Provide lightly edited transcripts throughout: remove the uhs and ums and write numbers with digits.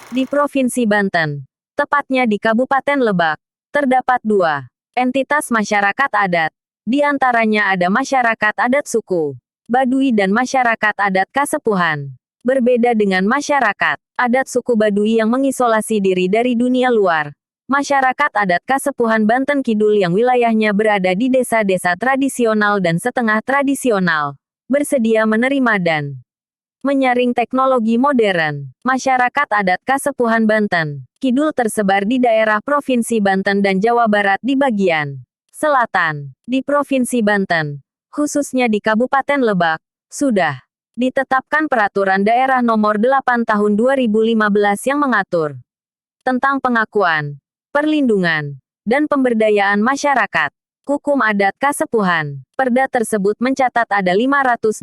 Di Provinsi Banten, tepatnya di Kabupaten Lebak, terdapat dua entitas masyarakat adat. Di antaranya ada masyarakat adat suku Baduy dan masyarakat adat Kasepuhan. Berbeda dengan masyarakat adat suku Baduy yang mengisolasi diri dari dunia luar, masyarakat adat Kasepuhan Banten Kidul yang wilayahnya berada di desa-desa tradisional dan setengah tradisional, bersedia menerima dan menyaring teknologi modern. Masyarakat adat Kasepuhan Banten Kidul tersebar di daerah Provinsi Banten dan Jawa Barat di bagian selatan. Di Provinsi Banten, khususnya di Kabupaten Lebak, sudah ditetapkan Peraturan Daerah Nomor 8 Tahun 2015 yang mengatur tentang pengakuan, perlindungan, dan pemberdayaan masyarakat hukum adat Kasepuhan. Perda tersebut mencatat ada 522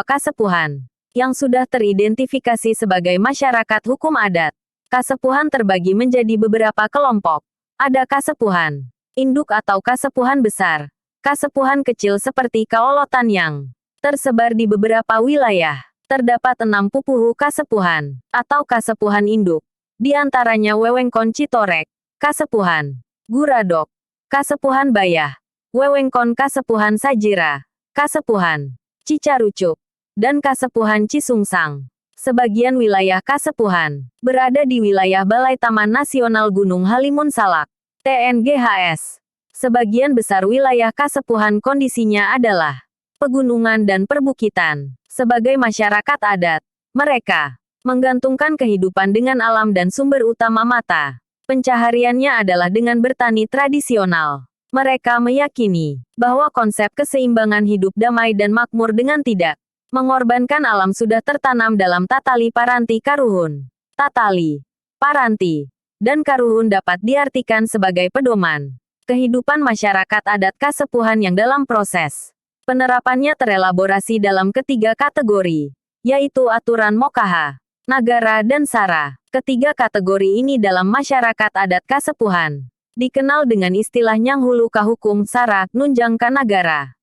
Kasepuhan yang sudah teridentifikasi sebagai masyarakat hukum adat. Kasepuhan terbagi menjadi beberapa kelompok. Ada Kasepuhan induk atau Kasepuhan besar, Kasepuhan kecil seperti Kaolotan yang tersebar di beberapa wilayah. Terdapat 6 pupuhu Kasepuhan atau Kasepuhan induk. Di antaranya Wewengkon Citorek, Kasepuhan Guradok, Kasepuhan Bayah, Wewengkon Kasepuhan Sajira, Kasepuhan Cicarucuk, dan Kasepuhan Cisungsang. Sebagian wilayah Kasepuhan berada di wilayah Balai Taman Nasional Gunung Halimun Salak, TNGHS. Sebagian besar wilayah Kasepuhan kondisinya adalah pegunungan dan perbukitan. Sebagai masyarakat adat, mereka menggantungkan kehidupan dengan alam dan sumber utama mata pencahariannya adalah dengan bertani tradisional. Mereka meyakini bahwa konsep keseimbangan hidup damai dan makmur dengan tidak mengorbankan alam sudah tertanam dalam Tatali Paranti Karuhun. Tatali, Paranti, dan Karuhun dapat diartikan sebagai pedoman kehidupan masyarakat adat Kasepuhan yang dalam proses penerapannya terelaborasi dalam ketiga kategori, yaitu aturan Mokaha, Nagara dan Sara. Ketiga kategori ini dalam masyarakat adat Kasepuhan dikenal dengan istilah Nyanghulu Kahukum Sara, Nunjangka Nagara.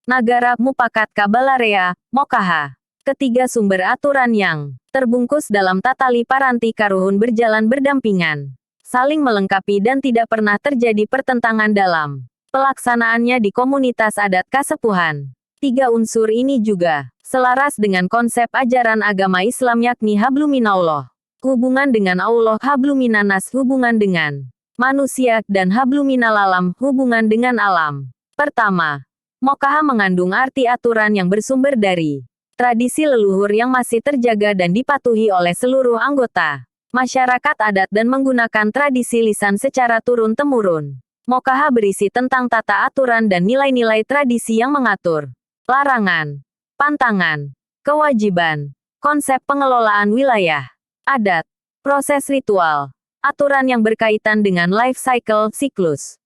Nagara Mupakat Kabalarea, Mokaha. Ketiga sumber aturan yang terbungkus dalam Tatali Paranti Karuhun berjalan berdampingan, saling melengkapi dan tidak pernah terjadi pertentangan dalam pelaksanaannya di komunitas adat Kasepuhan. Tiga unsur ini juga selaras dengan konsep ajaran agama Islam yakni habluminallah, hubungan dengan Allah, habluminanas, hubungan dengan manusia, dan habluminalalam, hubungan dengan alam. Pertama, Mokaha mengandung arti aturan yang bersumber dari tradisi leluhur yang masih terjaga dan dipatuhi oleh seluruh anggota masyarakat adat dan menggunakan tradisi lisan secara turun-temurun. Mokaha berisi tentang tata aturan dan nilai-nilai tradisi yang mengatur larangan, pantangan, kewajiban, konsep pengelolaan wilayah adat, proses ritual, aturan yang berkaitan dengan life cycle, siklus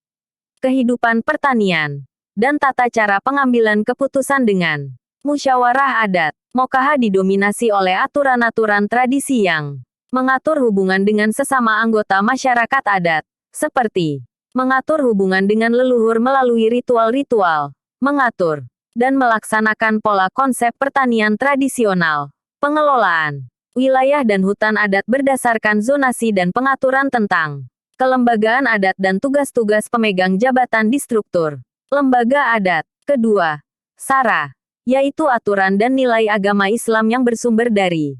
kehidupan pertanian, dan tata cara pengambilan keputusan dengan musyawarah adat. Mokaha didominasi oleh aturan-aturan tradisi yang mengatur hubungan dengan sesama anggota masyarakat adat, seperti mengatur hubungan dengan leluhur melalui ritual-ritual, mengatur dan melaksanakan pola konsep pertanian tradisional, pengelolaan wilayah dan hutan adat berdasarkan zonasi dan pengaturan tentang kelembagaan adat dan tugas-tugas pemegang jabatan di struktur lembaga adat. Kedua, Sara, yaitu aturan dan nilai agama Islam yang bersumber dari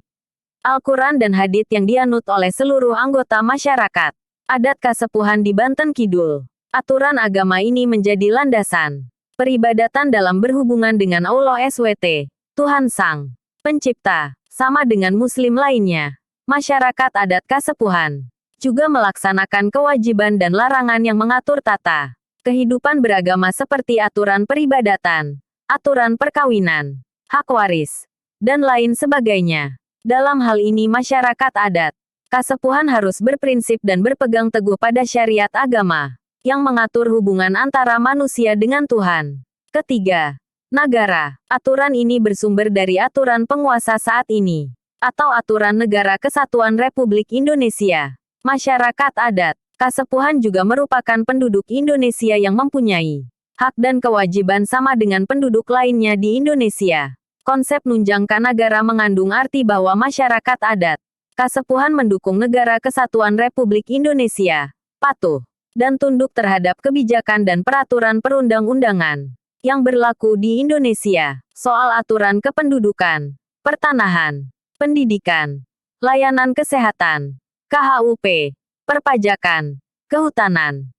Al-Quran dan Hadits yang dianut oleh seluruh anggota masyarakat adat Kasepuhan di Banten Kidul. Aturan agama ini menjadi landasan peribadatan dalam berhubungan dengan Allah SWT, Tuhan Sang Pencipta, sama dengan Muslim lainnya. Masyarakat adat Kasepuhan juga melaksanakan kewajiban dan larangan yang mengatur tata kehidupan beragama seperti aturan peribadatan, aturan perkawinan, hak waris, dan lain sebagainya. Dalam hal ini masyarakat adat Kasepuhan harus berprinsip dan berpegang teguh pada syariat agama yang mengatur hubungan antara manusia dengan Tuhan. Ketiga, Nagara. Aturan ini bersumber dari aturan penguasa saat ini, atau Aturan Negara Kesatuan Republik Indonesia. Masyarakat adat Kasepuhan juga merupakan penduduk Indonesia yang mempunyai hak dan kewajiban sama dengan penduduk lainnya di Indonesia. Konsep Nunjangka Nagara mengandung arti bahwa masyarakat adat Kasepuhan mendukung Negara Kesatuan Republik Indonesia, patuh, dan tunduk terhadap kebijakan dan peraturan perundang-undangan yang berlaku di Indonesia, soal aturan kependudukan, pertanahan, pendidikan, layanan kesehatan, KHUP, perpajakan, kehutanan,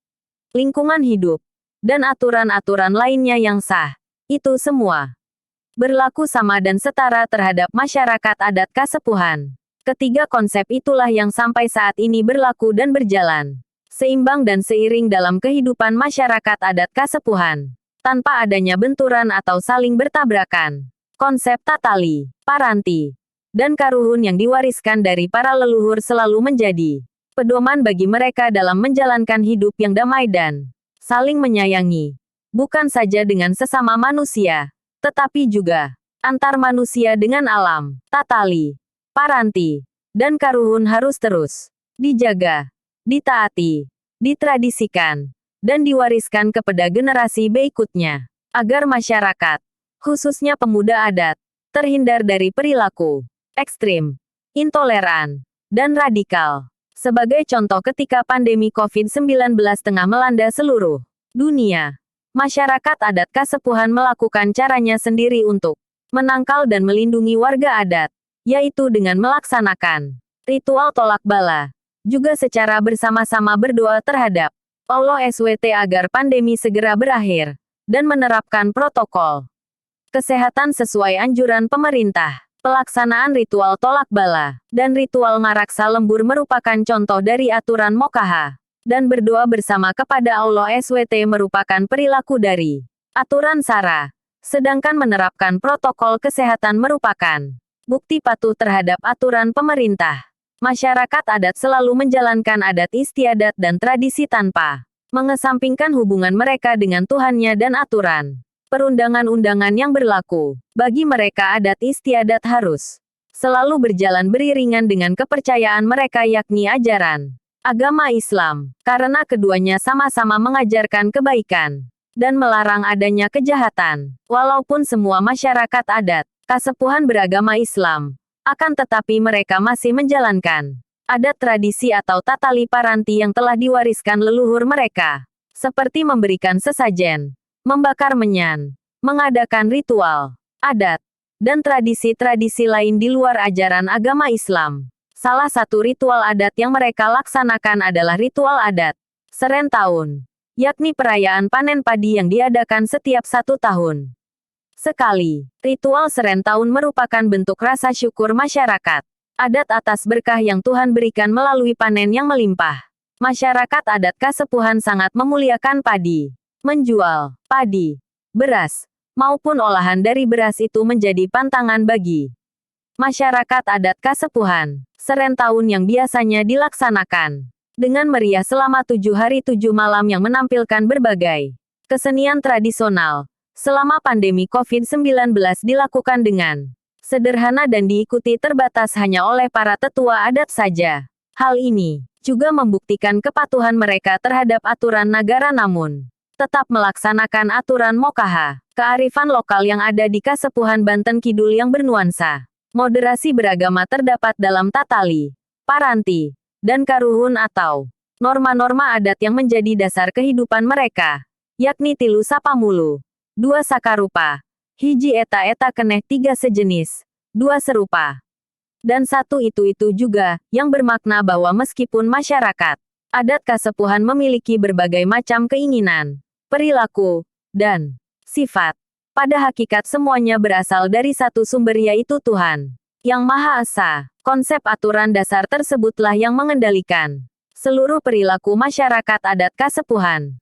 lingkungan hidup, dan aturan-aturan lainnya yang sah. Itu semua berlaku sama dan setara terhadap masyarakat adat Kasepuhan. Ketiga konsep itulah yang sampai saat ini berlaku dan berjalan seimbang dan seiring dalam kehidupan masyarakat adat Kasepuhan, tanpa adanya benturan atau saling bertabrakan. Konsep tatali, paranti, dan karuhun yang diwariskan dari para leluhur selalu menjadi pedoman bagi mereka dalam menjalankan hidup yang damai dan saling menyayangi, bukan saja dengan sesama manusia, tetapi juga antar manusia dengan alam. Tatali, paranti, dan karuhun harus terus dijaga, ditaati, ditradisikan, dan diwariskan kepada generasi berikutnya, agar masyarakat, khususnya pemuda adat, terhindar dari perilaku ekstrim, intoleran, dan radikal. Sebagai contoh ketika pandemi COVID-19 tengah melanda seluruh dunia, masyarakat adat Kasepuhan melakukan caranya sendiri untuk menangkal dan melindungi warga adat, yaitu dengan melaksanakan ritual tolak bala, juga secara bersama-sama berdoa terhadap Allah SWT agar pandemi segera berakhir, dan menerapkan protokol kesehatan sesuai anjuran pemerintah. Pelaksanaan ritual tolak bala dan ritual ngaraksa lembur merupakan contoh dari aturan Mokaha, dan berdoa bersama kepada Allah SWT merupakan perilaku dari aturan Sara, sedangkan menerapkan protokol kesehatan merupakan bukti patuh terhadap aturan pemerintah. Masyarakat adat selalu menjalankan adat istiadat dan tradisi tanpa mengesampingkan hubungan mereka dengan Tuhannya dan aturan perundangan-undangan yang berlaku. Bagi mereka adat istiadat harus selalu berjalan beriringan dengan kepercayaan mereka yakni ajaran agama Islam, karena keduanya sama-sama mengajarkan kebaikan dan melarang adanya kejahatan. Walaupun semua masyarakat adat Kasepuhan beragama Islam, akan tetapi mereka masih menjalankan adat tradisi atau tatali paranti yang telah diwariskan leluhur mereka, seperti memberikan sesajen, membakar menyan, mengadakan ritual, adat, dan tradisi-tradisi lain di luar ajaran agama Islam. Salah satu ritual adat yang mereka laksanakan adalah ritual adat Seren Tahun, yakni perayaan panen padi yang diadakan setiap 1 tahun sekali. Ritual Seren Tahun merupakan bentuk rasa syukur masyarakat adat atas berkah yang Tuhan berikan melalui panen yang melimpah. Masyarakat adat Kasepuhan sangat memuliakan padi. Menjual padi, beras, maupun olahan dari beras itu menjadi pantangan bagi masyarakat adat Kasepuhan. Seren Tahun yang biasanya dilaksanakan dengan meriah selama 7 hari 7 malam yang menampilkan berbagai kesenian tradisional. Selama pandemi COVID-19 dilakukan dengan sederhana dan diikuti terbatas hanya oleh para tetua adat saja. Hal ini juga membuktikan kepatuhan mereka terhadap aturan negara namun tetap melaksanakan aturan Mokaha, kearifan lokal yang ada di Kasepuhan Banten Kidul yang bernuansa moderasi beragama terdapat dalam tatali, paranti, dan karuhun atau norma-norma adat yang menjadi dasar kehidupan mereka, yakni tilu sapamulu, 2 sakarupa, hiji eta keneh 3 sejenis, 2 serupa, dan 1 itu juga, yang bermakna bahwa meskipun masyarakat adat Kasepuhan memiliki berbagai macam keinginan, perilaku, dan sifat, pada hakikat semuanya berasal dari satu sumber yaitu Tuhan Yang Maha Esa. Konsep aturan dasar tersebutlah yang mengendalikan seluruh perilaku masyarakat adat Kasepuhan.